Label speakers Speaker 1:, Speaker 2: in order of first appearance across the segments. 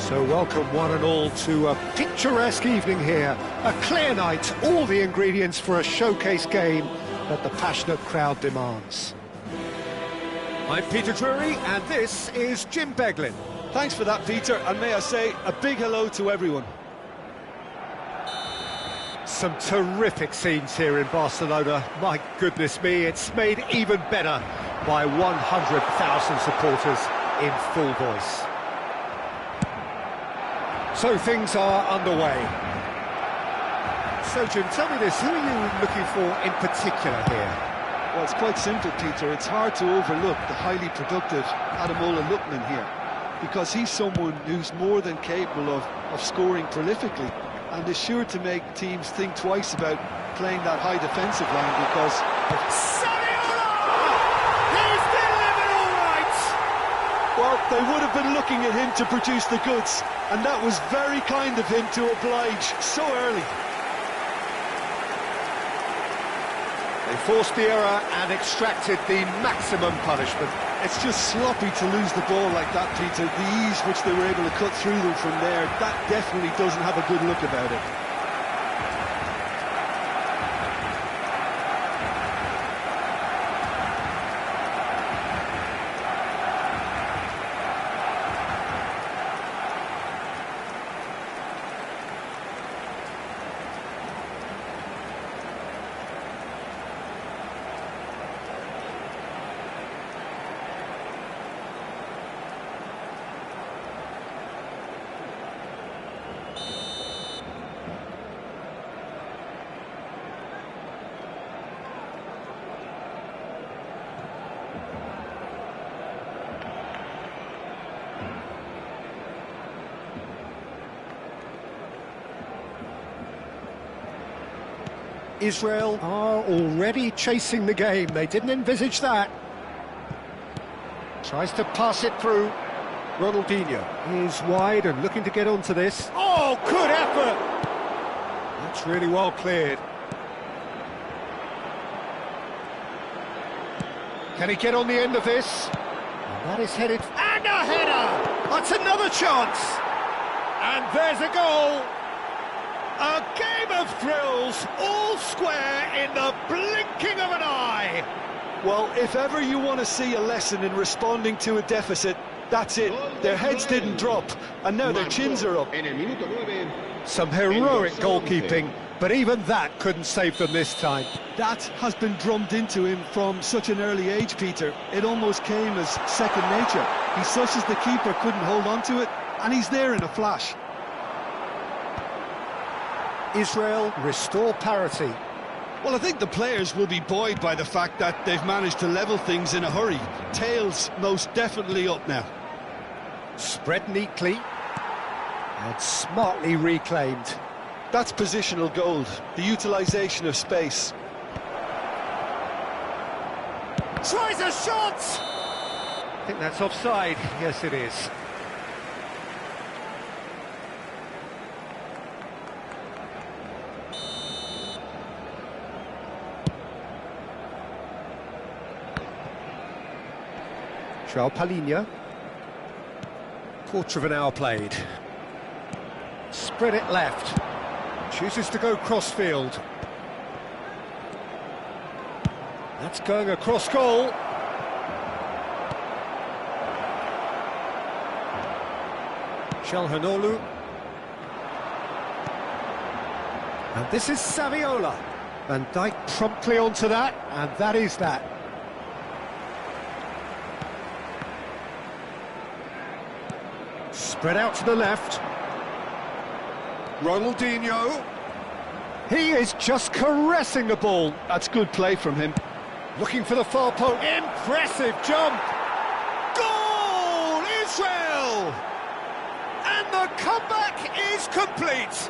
Speaker 1: So welcome one and all to a picturesque evening here. A clear night, all the ingredients for a showcase game that the passionate crowd demands. I'm Peter Drury and this is Jim Beglin.
Speaker 2: Thanks for that, Peter, and may I say a big hello to everyone.
Speaker 1: Some terrific scenes here in Barcelona. My goodness me, it's made even better by 100,000 supporters in full voice. So things are underway. So Jim, tell me this, who are you looking for in particular here?
Speaker 2: Well, it's quite simple, Peter. It's hard to overlook the highly productive Ademola Lookman here, because he's someone who's more than capable of scoring prolifically, and is sure to make teams think twice about playing that high defensive line because of...
Speaker 1: He's delivered all right!
Speaker 2: Well, they would have been looking at him to produce the goods, and that was very kind of him to oblige so early.
Speaker 1: They forced the error and extracted the maximum punishment.
Speaker 2: It's just sloppy to lose the ball like that, Peter. The ease which they were able to cut through them from there, that definitely doesn't have a good look about it.
Speaker 1: Israel are already chasing the game. They didn't envisage that. Tries to pass it through. Ronaldinho is wide and looking to get onto this. Oh, good effort! That's really well cleared. Can he get on the end of this? And that is headed... And a header! That's another chance! And there's a goal! A game of thrills, all square in the blinking of an eye.
Speaker 2: Well, if ever you want to see a lesson in responding to a deficit, that's it. Their heads didn't drop, and now their chins are up.
Speaker 1: Some heroic goalkeeping, but even that couldn't save them this time.
Speaker 2: That has been drummed into him from such an early age, Peter. It almost came as second nature. He's such as the keeper couldn't hold on to it, and he's there in a flash.
Speaker 1: Israel restore parity.
Speaker 2: Well, I think the players will be buoyed by the fact that they've managed to level things in a hurry. Tails most definitely up now.
Speaker 1: Spread neatly and smartly reclaimed.
Speaker 2: That's positional gold, the utilisation of space.
Speaker 1: Tries a shot! I think that's offside. Yes, it is. Palhinha. Quarter of an hour played. Spread it left. Chooses to go cross-field. That's going across goal. Calhanoglu. And this is Saviola. Van Dijk promptly onto that, and that is that. Spread out to the left. Ronaldinho. He is just caressing the ball.
Speaker 2: That's good play from him.
Speaker 1: Looking for the far post. Impressive jump. Goal, Israel! And the comeback is complete.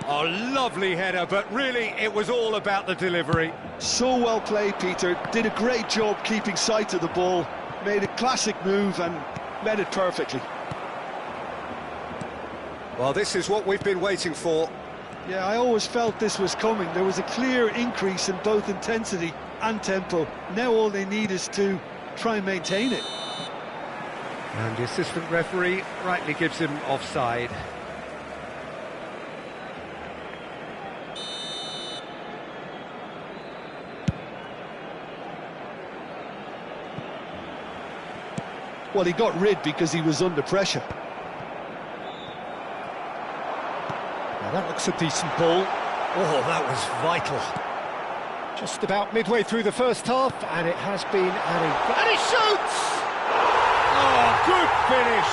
Speaker 1: A lovely header, but really it was all about the delivery.
Speaker 2: So well played, Peter. Did a great job keeping sight of the ball. Made a classic move and met it perfectly.
Speaker 1: Well, this is what we've been waiting for.
Speaker 2: Yeah, I always felt this was coming. There was a clear increase in both intensity and tempo. Now all they need is to try and maintain it.
Speaker 1: And the assistant referee rightly gives him offside.
Speaker 2: Well, he got rid because he was under pressure.
Speaker 1: Now that looks a decent ball. Oh, that was vital. Just about midway through the first half, and it has been added. And he shoots! Oh, good finish!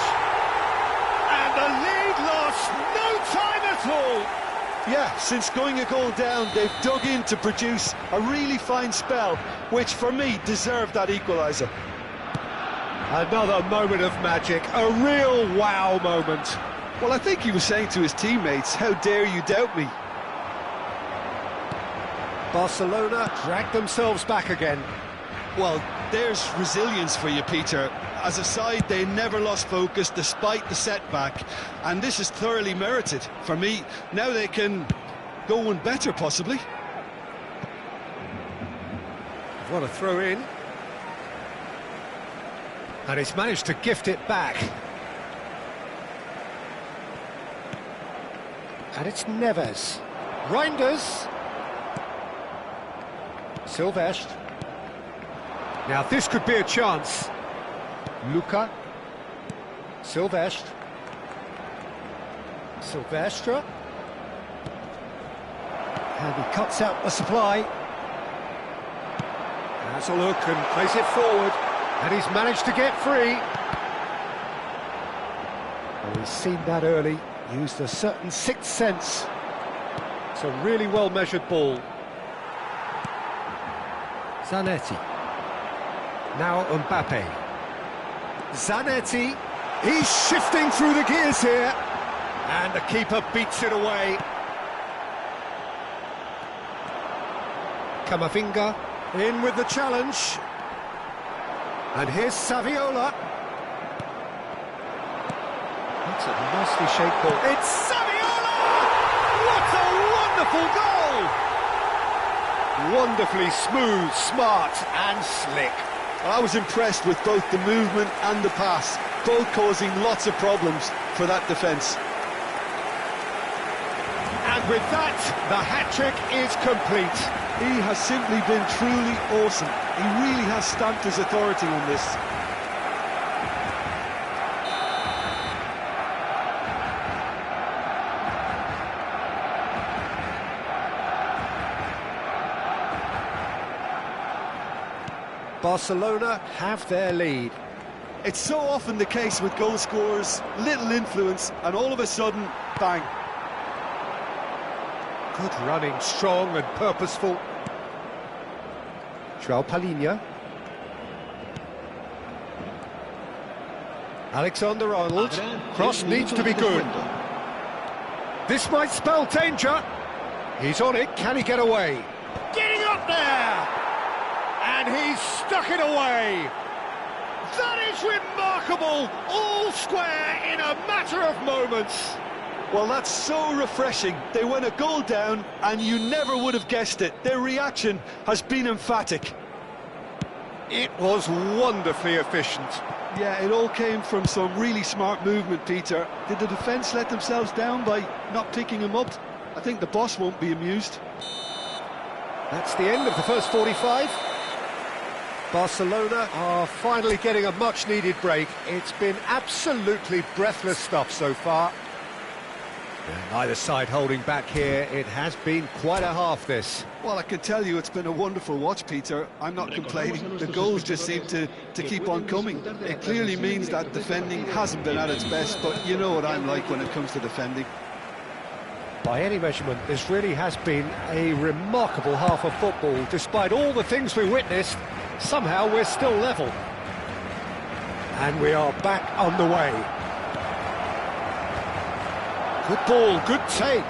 Speaker 1: And the lead lost no time at all!
Speaker 2: Yeah, since going a goal down, they've dug in to produce a really fine spell, which for me deserved that equaliser.
Speaker 1: Another moment of magic, a real wow moment.
Speaker 2: Well, I think he was saying to his teammates, how dare you doubt me?
Speaker 1: Barcelona dragged themselves back again.
Speaker 2: Well, there's resilience for you, Peter. As a side, they never lost focus despite the setback, and this is thoroughly merited. For me, now they can go one better, possibly.
Speaker 1: What a throw in. And he's managed to gift it back. And it's Neves. Reinders. Silvestre. Now this could be a chance. Luca. Silvestre. Silvestre. And he cuts out the supply. Has a look and plays it forward. And he's managed to get free. Well, he's seen that early, used a certain sixth sense. It's a really well-measured ball. Zanetti. Now Mbappe. Zanetti. He's shifting through the gears here. And the keeper beats it away. Camavinga in with the challenge. And here's Saviola. That's a nicely shaped ball. It's Saviola! What a wonderful goal! Wonderfully smooth, smart and slick.
Speaker 2: I was impressed with both the movement and the pass, both causing lots of problems for that defence.
Speaker 1: And with that, the hat-trick is complete.
Speaker 2: He has simply been truly awesome. He really has stamped his authority on this.
Speaker 1: Barcelona have their lead.
Speaker 2: It's so often the case with goal scorers, little influence, and all of a sudden, bang.
Speaker 1: Good running, strong and purposeful. João Palhinha. Alexander-Arnold. Cross needs to be good. This might spell danger. He's on it, can he get away? Getting up there! And he's stuck it away. That is remarkable, all square in a matter of moments.
Speaker 2: Well, that's so refreshing. They went a goal down and you never would have guessed it. Their reaction has been emphatic.
Speaker 1: It was wonderfully efficient.
Speaker 2: Yeah, it all came from some really smart movement, Peter. Did the defence let themselves down by not picking him up? I think the boss won't be amused.
Speaker 1: That's the end of the first 45. Barcelona are finally getting a much-needed break. It's been absolutely breathless stuff so far. And neither side holding back here. It has been quite a half, this.
Speaker 2: Well, I can tell you it's been a wonderful watch, Peter. I'm not complaining. The goals just seem to keep on coming. It clearly means that defending hasn't been at its best, but you know what I'm like when it comes to defending.
Speaker 1: By any measurement, this really has been a remarkable half of football. Despite all the things we witnessed, somehow we're still level. And we are back underway. Good ball, good take.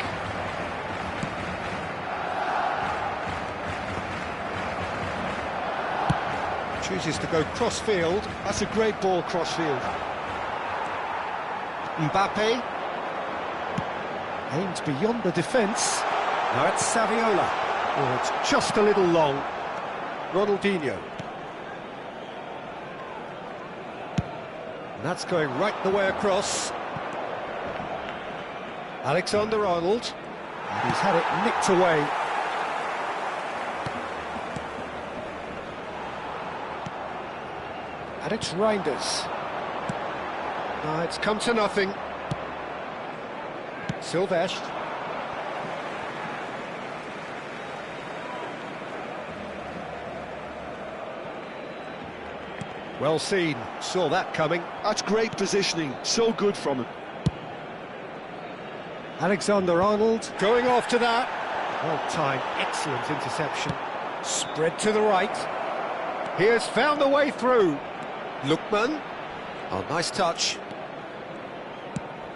Speaker 1: Chooses to go cross-field.
Speaker 2: That's a great ball cross-field.
Speaker 1: Mbappe. Aims beyond the defence. Now it's Saviola. Oh, it's just a little long. Ronaldinho. That's going right the way across. Alexander-Arnold. And he's had it nicked away. And it's Reinders. It's come to nothing. Silvestre. Well seen, saw that coming.
Speaker 2: That's great positioning, so good from him.
Speaker 1: Alexander-Arnold going after that. Well timed, excellent interception. Spread to the right. He has found the way through. Lookman. Oh, nice touch.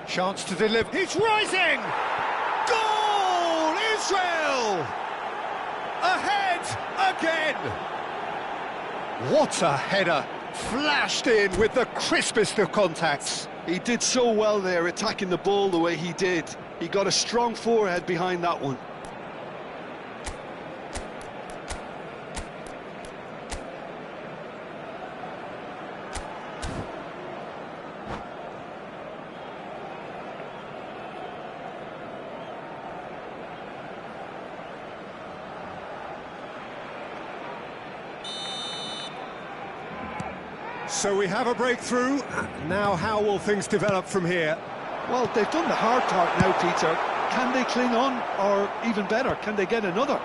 Speaker 1: Chance to deliver. He's rising! Goal! Israel! Ahead again! What a header! Flashed in with the crispest of contacts.
Speaker 2: He did so well there, attacking the ball the way he did. He got a strong forehead behind that one.
Speaker 1: So we have a breakthrough. Now how will things develop from here?
Speaker 2: Well, they've done the hard part now, Peter. Can they cling on, or even better, can they get another?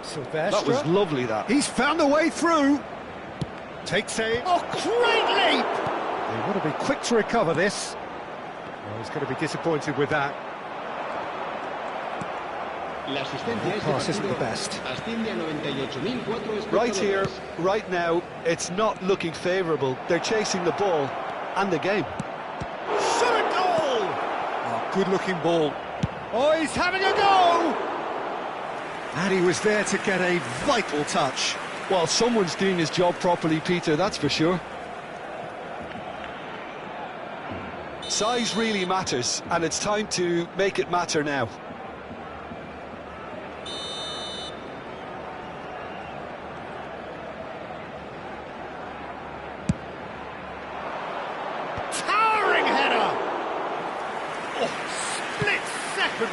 Speaker 1: Silvestre.
Speaker 2: That was lovely, that.
Speaker 1: He's found a way through. Takes a... Oh, great leap! They want to be quick to recover this. Well, he's going to be disappointed with that. Pass isn't the best.
Speaker 2: Right here, right now, it's not looking favourable. They're chasing the ball and the game.
Speaker 1: Shot a goal! Oh, good-looking ball. Oh, he's having a go! And he was there to get a vital touch.
Speaker 2: Well, someone's doing his job properly, Peter, that's for sure. Size really matters, and it's time to make it matter now.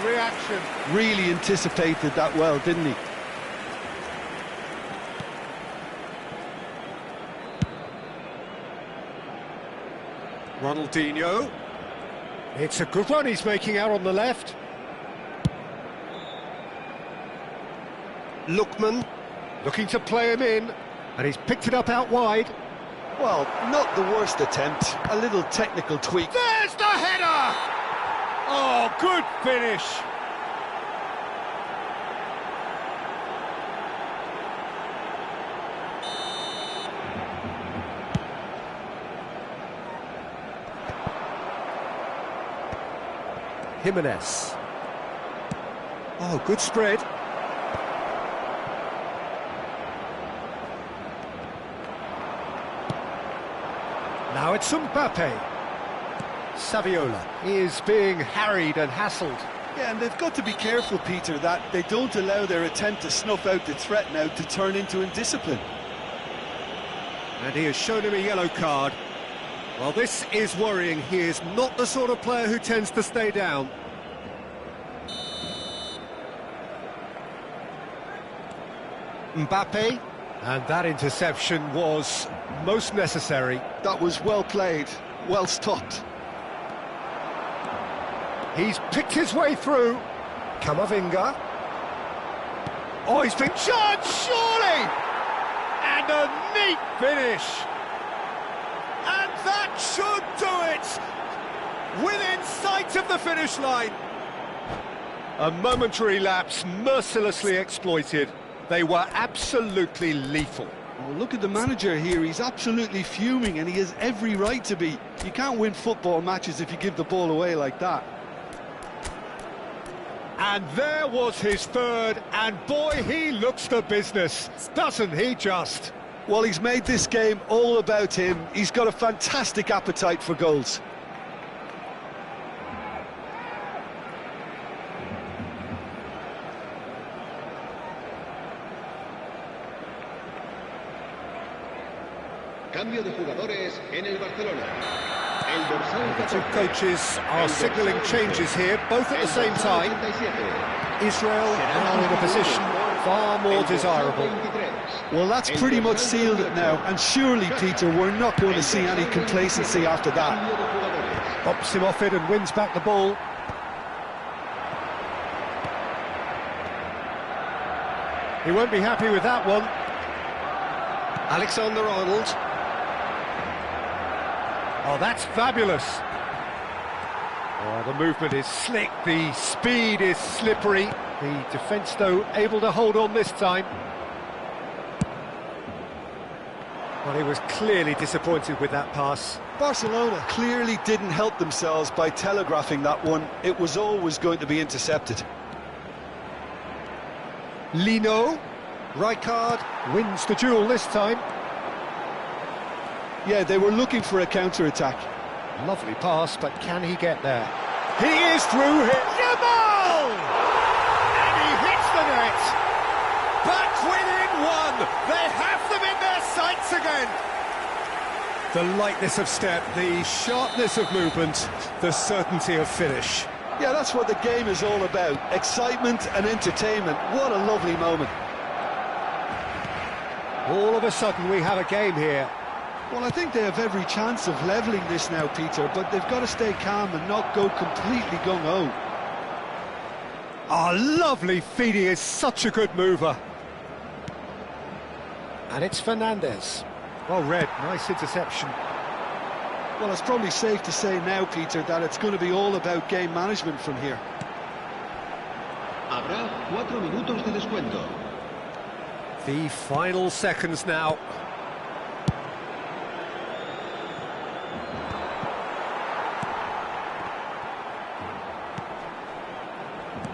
Speaker 1: Reaction.
Speaker 2: Really anticipated that well, didn't he?
Speaker 1: Ronaldinho. It's a good run he's making out on the left. Lookman looking to play him in, and he's picked it up out wide.
Speaker 2: Well, not the worst attempt. A little technical tweak.
Speaker 1: There's the header! Oh, good finish! Jimenez. Oh, good spread. Now it's Mbappe. Saviola is being harried and hassled.
Speaker 2: Yeah, and they've got to be careful, Peter, that they don't allow their attempt to snuff out the threat now to turn into indiscipline.
Speaker 1: And he has shown him a yellow card. Well, this is worrying. He is not the sort of player who tends to stay down. Mbappe. And that interception was most necessary.
Speaker 2: That was well played, well stopped.
Speaker 1: He's picked his way through. Camavinga. Oh, he's been charged, surely! And a neat finish. And that should do it! Within sight of the finish line. A momentary lapse mercilessly exploited. They were absolutely lethal.
Speaker 2: Well, look at the manager here. He's absolutely fuming, and he has every right to be. You can't win football matches if you give the ball away like that.
Speaker 1: And there was his third, and boy, he looks the business, doesn't he just?
Speaker 2: Well, he's made this game all about him. He's got a fantastic appetite for goals.
Speaker 3: Cambio de jugadores en el Barcelona. El dorsal
Speaker 1: The two
Speaker 3: 14.
Speaker 1: coaches are signalling changes here, both at the same time. Israel now in a position far more desirable.
Speaker 2: Well, that's pretty much sealed it now, and surely, Peter, we're not going to see any complacency after that.
Speaker 1: Pops him off it and wins back the ball. He won't be happy with that one. Alexander-Arnold. Oh, that's fabulous. Oh, the movement is slick, the speed is slippery. The defence, though, able to hold on this time. Well, he was clearly disappointed with that pass.
Speaker 2: Barcelona clearly didn't help themselves by telegraphing that one. It was always going to be intercepted.
Speaker 1: Lino. Rijkaard wins the duel this time.
Speaker 2: Yeah, they were looking for a counter-attack.
Speaker 1: Lovely pass, but can he get there? He is through here. Yamal! And he hits the net. Back within one. They have them in their sights again. The lightness of step, the sharpness of movement, the certainty of finish.
Speaker 2: Yeah, that's what the game is all about. Excitement and entertainment. What a lovely moment.
Speaker 1: All of a sudden we have a game here.
Speaker 2: Well, I think they have every chance of levelling this now, Peter, but they've got to stay calm and not go completely gung-ho.
Speaker 1: Ah, lovely feed, he is such a good mover. And it's Fernandez. Well read, nice interception.
Speaker 2: Well, it's probably safe to say now, Peter, that it's going to be all about game management from here.
Speaker 3: Habrá 4 minutos de descuento.
Speaker 1: The final seconds now.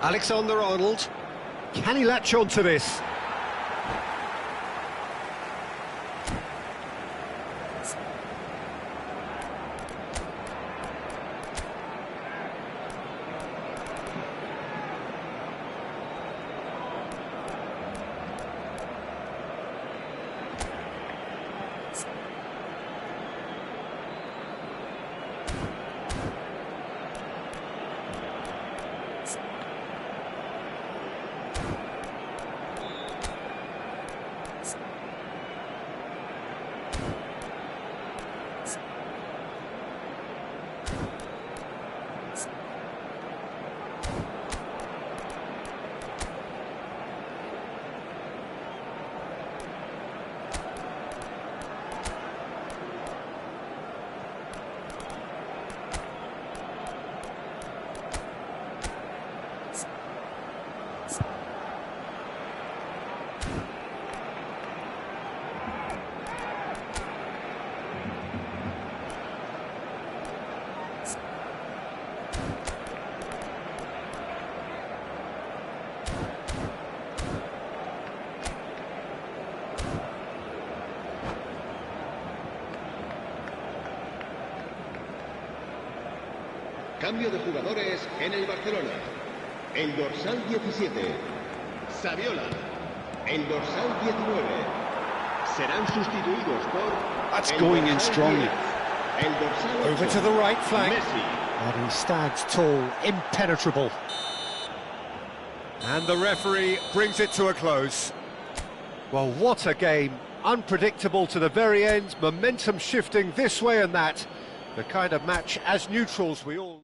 Speaker 1: Alexander-Arnold. Can he latch on to this?
Speaker 3: Cambio de jugadores en el Barcelona. El dorsal 17, Saviola. El dorsal 19. Serán sustituidos por...
Speaker 2: That's going in strongly.
Speaker 3: El dorsal 8,
Speaker 1: Over to the right flank.
Speaker 3: Messi.
Speaker 1: And he stands tall, impenetrable. And the referee brings it to a close. Well, what a game. Unpredictable to the very end, momentum shifting this way and that. The kind of match, as neutrals, we all...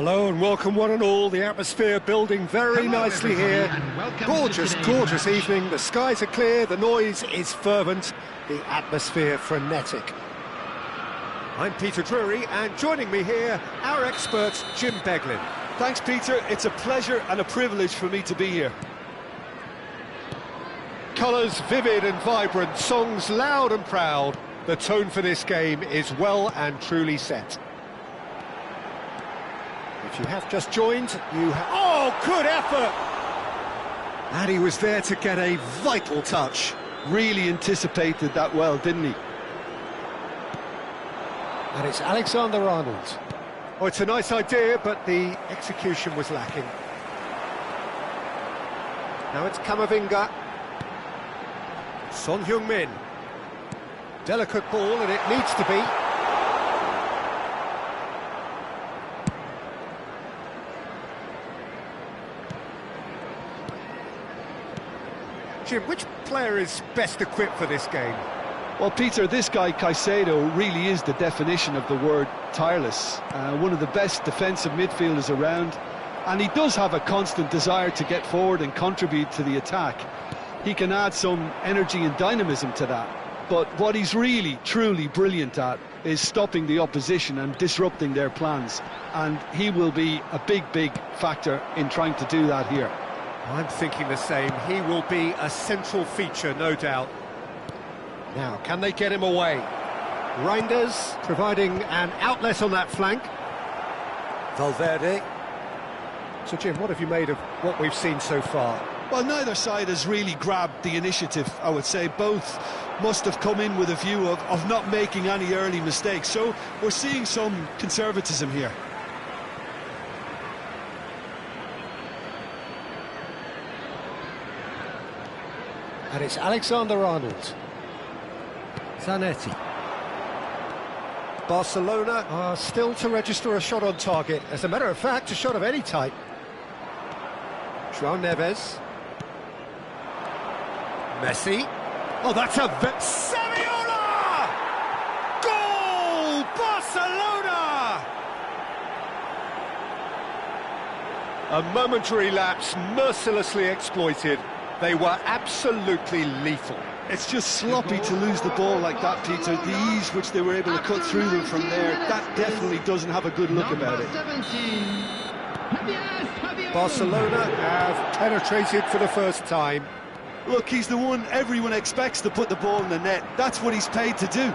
Speaker 1: Hello and welcome one and all. The atmosphere building very nicely here. Gorgeous, gorgeous evening. The skies are clear, the noise is fervent, the atmosphere frenetic. I'm Peter Drury, and joining me here, our expert, Jim Beglin.
Speaker 2: Thanks, Peter. It's a pleasure and a privilege for me to be here.
Speaker 1: Colours vivid and vibrant, songs loud and proud. The tone for this game is well and truly set. If you have just joined, you have... Oh, good effort! And he was there to get a vital touch.
Speaker 2: Really anticipated that well, didn't he?
Speaker 1: And it's Alexander-Arnold. Oh, it's a nice idea, but the execution was lacking. Now it's Camavinga. Son Heung-min. Delicate ball, and it needs to be. Jim, which player is best equipped for this game?
Speaker 2: Well, Peter, this guy, Caicedo, really is the definition of the word tireless. One of the best defensive midfielders around. And he does have a constant desire to get forward and contribute to the attack. He can add some energy and dynamism to that. But what he's really, truly brilliant at is stopping the opposition and disrupting their plans. And he will be a big, big factor in trying to do that here.
Speaker 1: I'm thinking the same. He will be a central feature, no doubt. Now, can they get him away? Reinders providing an outlet on that flank. Valverde. So, Jim, what have you made of what we've seen so far?
Speaker 2: Well, neither side has really grabbed the initiative, I would say. Both must have come in with a view of not making any early mistakes. So we're seeing some conservatism here.
Speaker 1: And it's Alexander-Arnold. Zanetti. Barcelona are still to register a shot on target. As a matter of fact, a shot of any type. João Neves. Messi. Oh, that's a... Saviola! Goal! Barcelona! A momentary lapse mercilessly exploited. They were absolutely lethal.
Speaker 2: It's just sloppy to lose the ball like that, Peter. The ease which they were able to cut through them from there, that definitely doesn't have a good look about it.
Speaker 1: Barcelona have penetrated for the first time.
Speaker 2: Look, he's the one everyone expects to put the ball in the net. That's what he's paid to do.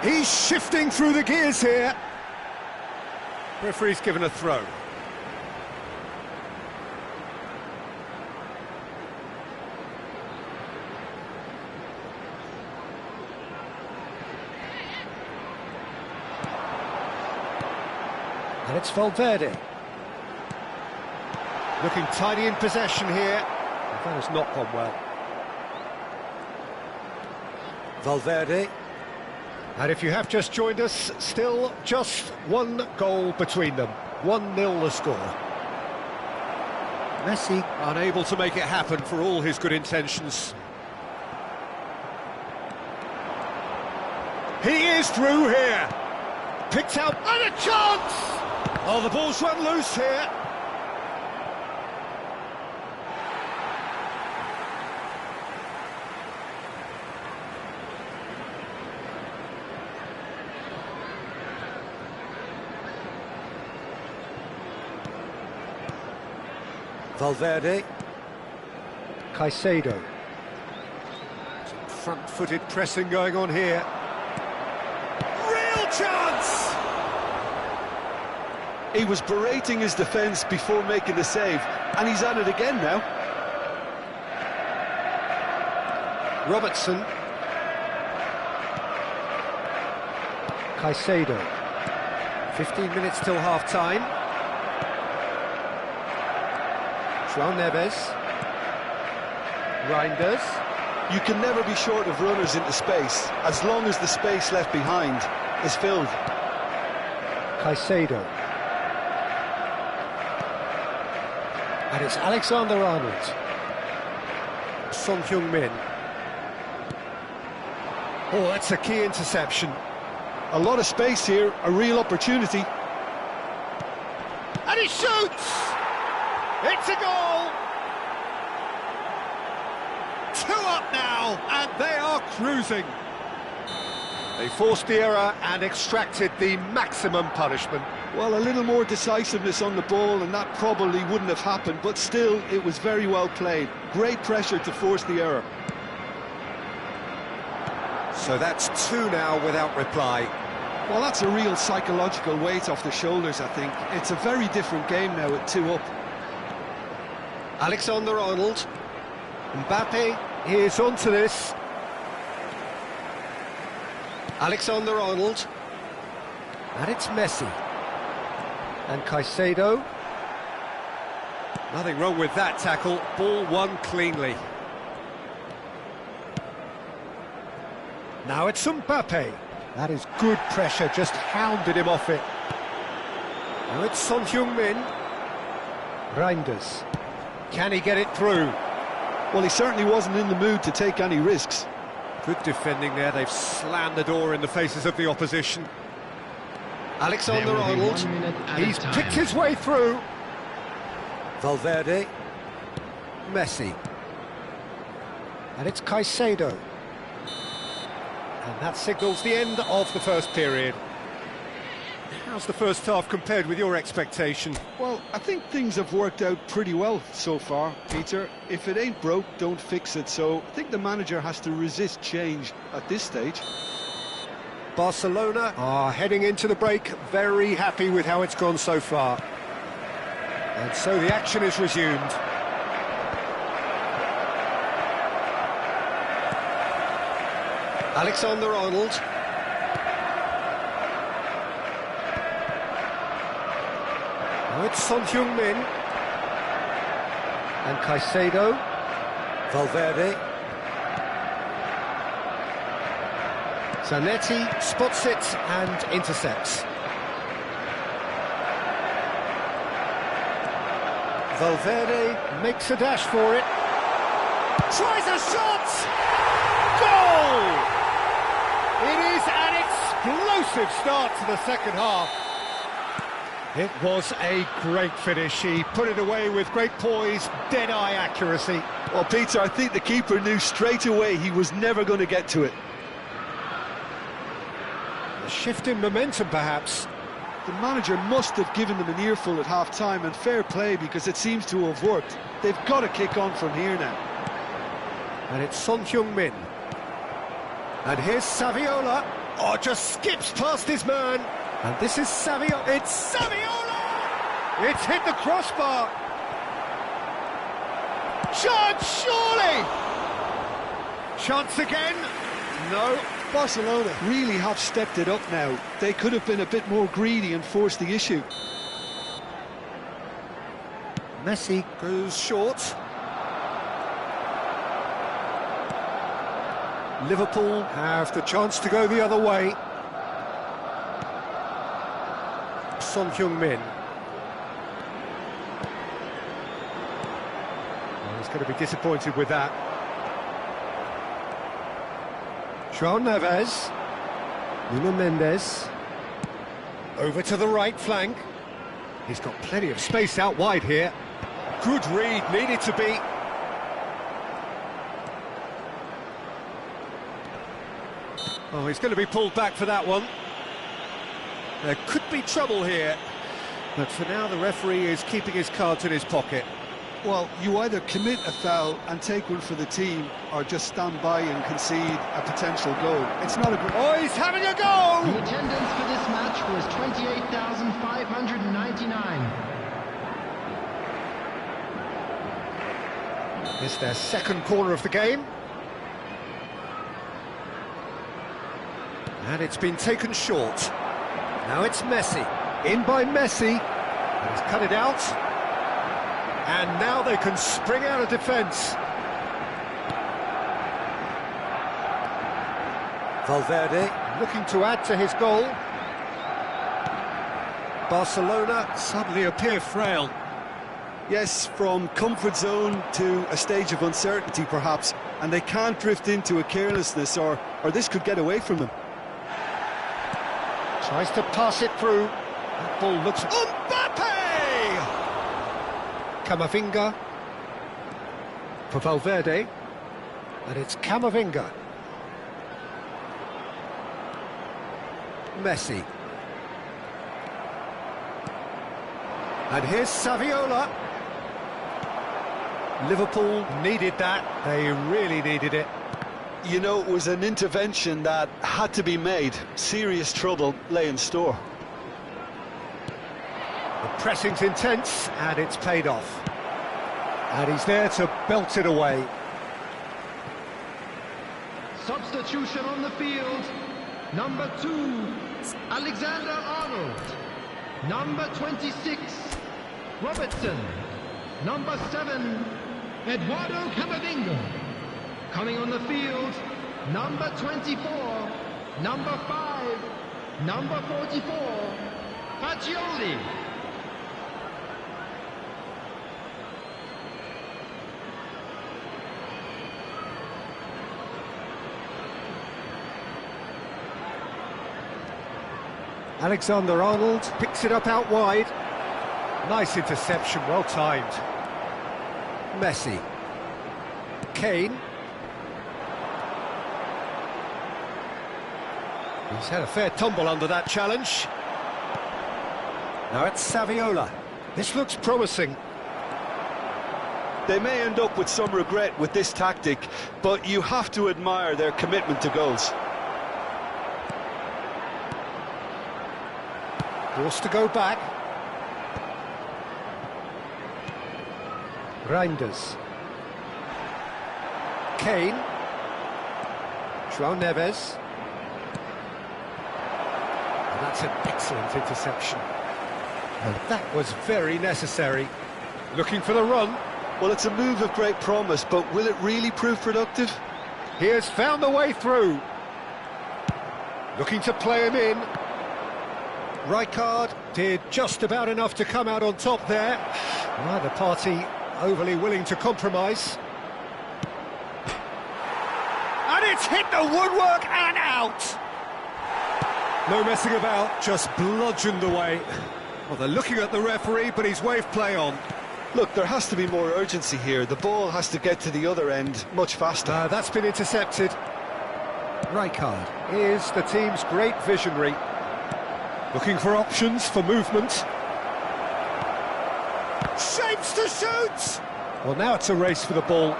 Speaker 1: He's shifting through the gears here. Referee's given a throw. And it's Valverde. Looking tidy in possession here. That has not gone well. Valverde. And if you have just joined us, still just one goal between them. 1-0 the score. Messi unable to make it happen for all his good intentions. He is through here. Picked out and a chance! Oh, the ball's run loose here. Valverde. Caicedo. Some front-footed pressing going on here. Real chance!
Speaker 2: He was berating his defence before making the save, and he's at it again now.
Speaker 1: Robertson. Caicedo. 15 minutes till half-time. João Neves. Reinders.
Speaker 2: You can never be short of runners into space, as long as the space left behind is filled.
Speaker 1: Caicedo. And it's Alexander-Arnold. Son Heung-min. Oh, that's a key interception.
Speaker 2: A lot of space here, a real opportunity.
Speaker 1: he shoots! It's a goal! 2 up now, and they are cruising. They forced the error and extracted the maximum punishment.
Speaker 2: Well, a little more decisiveness on the ball and that probably wouldn't have happened, but still, it was very well played. Great pressure to force the error.
Speaker 1: So that's 2 now without reply.
Speaker 2: Well, that's a real psychological weight off the shoulders, I think. It's a very different game now at 2 up.
Speaker 1: Alexander-Arnold. Mbappe is onto this. Alexander-Arnold. And it's Messi. And Caicedo. Nothing wrong with that tackle. Ball won cleanly. Now it's Mbappe. That is good pressure, just hounded him off it. Now it's Son Heung-min. Reinders. Can he get it through?
Speaker 2: Well, he certainly wasn't in the mood to take any risks.
Speaker 1: Good defending there, they've slammed the door in the faces of the opposition. Alexander-Arnold, he's picked his way through. Valverde. Messi. And it's Caicedo. And that signals the end of the first period. How's the first half compared with your expectation?
Speaker 2: Well, I think things have worked out pretty well so far, Peter. If it ain't broke, don't fix it. So I think the manager has to resist change at this stage.
Speaker 1: Barcelona are heading into the break, very happy with how it's gone so far. And so the action is resumed. Alexander-Arnold. Now it's Son Heung-min. And Caicedo. Valverde. Zanetti spots it and intercepts. Valverde makes a dash for it. Tries a shot! Goal! It is an explosive start to the second half. It was a great finish. He put it away with great poise, dead-eye accuracy.
Speaker 2: Well, Peter, I think the keeper knew straight away he was never going to get to it.
Speaker 1: A shift in momentum, perhaps.
Speaker 2: The manager must have given them an earful at half-time, and fair play because it seems to have worked. They've got to kick on from here now.
Speaker 1: And it's Son Heung-min. And here's Saviola. Oh, just skips past his man. And this is Saviola. It's Saviola! It's hit the crossbar. Chance, surely! Chance again. No.
Speaker 2: Barcelona really have stepped it up now. They could have been a bit more greedy and forced the issue.
Speaker 1: Messi goes short. Liverpool have the chance to go the other way. Son Heung-min. Well, he's going to be disappointed with that. João Neves. Nuno Mendes. Over to the right flank. He's got plenty of space out wide here. Good read, needed to be. Oh, he's going to be pulled back for that one. There could be trouble here, but for now the referee is keeping his cards in his pocket.
Speaker 2: Well, you either commit a foul and take one for the team, or just stand by and concede a potential goal. It's not a good...
Speaker 1: Oh, he's having a go!
Speaker 4: The attendance for this match was 28,599.
Speaker 1: It's their second corner of the game. And it's been taken short. Now it's Messi. In by Messi. He's cut it out. And now they can spring out of defence. Valverde looking to add to his goal. Barcelona suddenly appear frail.
Speaker 2: Yes, from comfort zone to a stage of uncertainty perhaps, and they can't drift into a carelessness or this could get away from them.
Speaker 1: Tries to pass it through. That ball looks... Mbappe! Camavinga for Valverde, and it's Camavinga. Messi. And here's Saviola. Liverpool needed that, they really needed it.
Speaker 2: You know, it was an intervention that had to be made. Serious trouble lay in store.
Speaker 1: The pressing's intense, and it's paid off. And he's there to belt it away.
Speaker 4: Substitution on the field. Number 2, Alexander-Arnold. Number 26, Robertson. Number 7, Eduardo Camavinga. Coming on the field, number 24, number 5, number 44, Fagioli.
Speaker 1: Alexander-Arnold picks it up out wide. Nice interception, well timed. Messi. Kane. He's had a fair tumble under that challenge. Now it's Saviola. This looks promising.
Speaker 2: They may end up with some regret with this tactic, but you have to admire their commitment to goals.
Speaker 1: Forced to go back. Reinders. Kane. João Neves. And that's an excellent interception. And that was very necessary. Looking for the run.
Speaker 2: Well, it's a move of great promise, but will it really prove productive?
Speaker 1: He has found the way through. Looking to play him in. Rijkaard did just about enough to come out on top there. Neither party overly willing to compromise. And it's hit the woodwork and out! No messing about, just bludgeoned away. Well, they're looking at the referee, but he's waved play on.
Speaker 2: Look, there has to be more urgency here. The ball has to get to the other end much faster.
Speaker 1: That's been intercepted. Rijkaard is the team's great visionary. Looking for options for movement. Shapes to shoot! Well, now it's a race for the ball.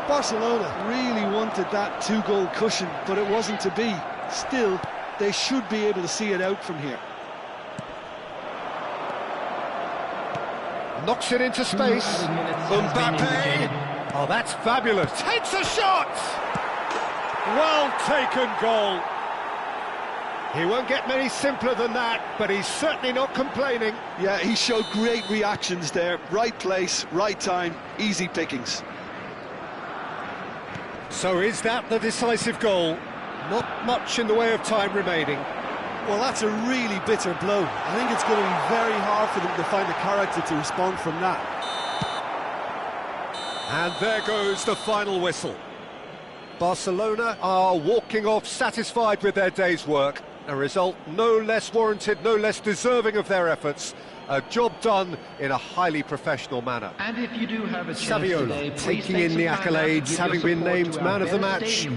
Speaker 2: Barcelona really wanted that 2-goal cushion, but it wasn't to be. Still, they should be able to see it out from here.
Speaker 1: Knocks it into space. Mbappe! Oh, that's fabulous. Takes a shot! Well taken goal. He won't get many simpler than that, but he's certainly not complaining.
Speaker 2: Yeah, he showed great reactions there. Right place, right time, easy pickings.
Speaker 1: So is that the decisive goal? Not much in the way of time remaining.
Speaker 2: Well, that's a really bitter blow. I think it's going to be very hard for them to find the character to respond from that.
Speaker 1: And there goes the final whistle. Barcelona are walking off satisfied with their day's work. A result no less warranted, no less deserving of their efforts. A job done in a highly professional manner.
Speaker 4: And if you do have a chance
Speaker 1: Saviola
Speaker 4: today,
Speaker 1: taking in the accolades, having been named man of the match.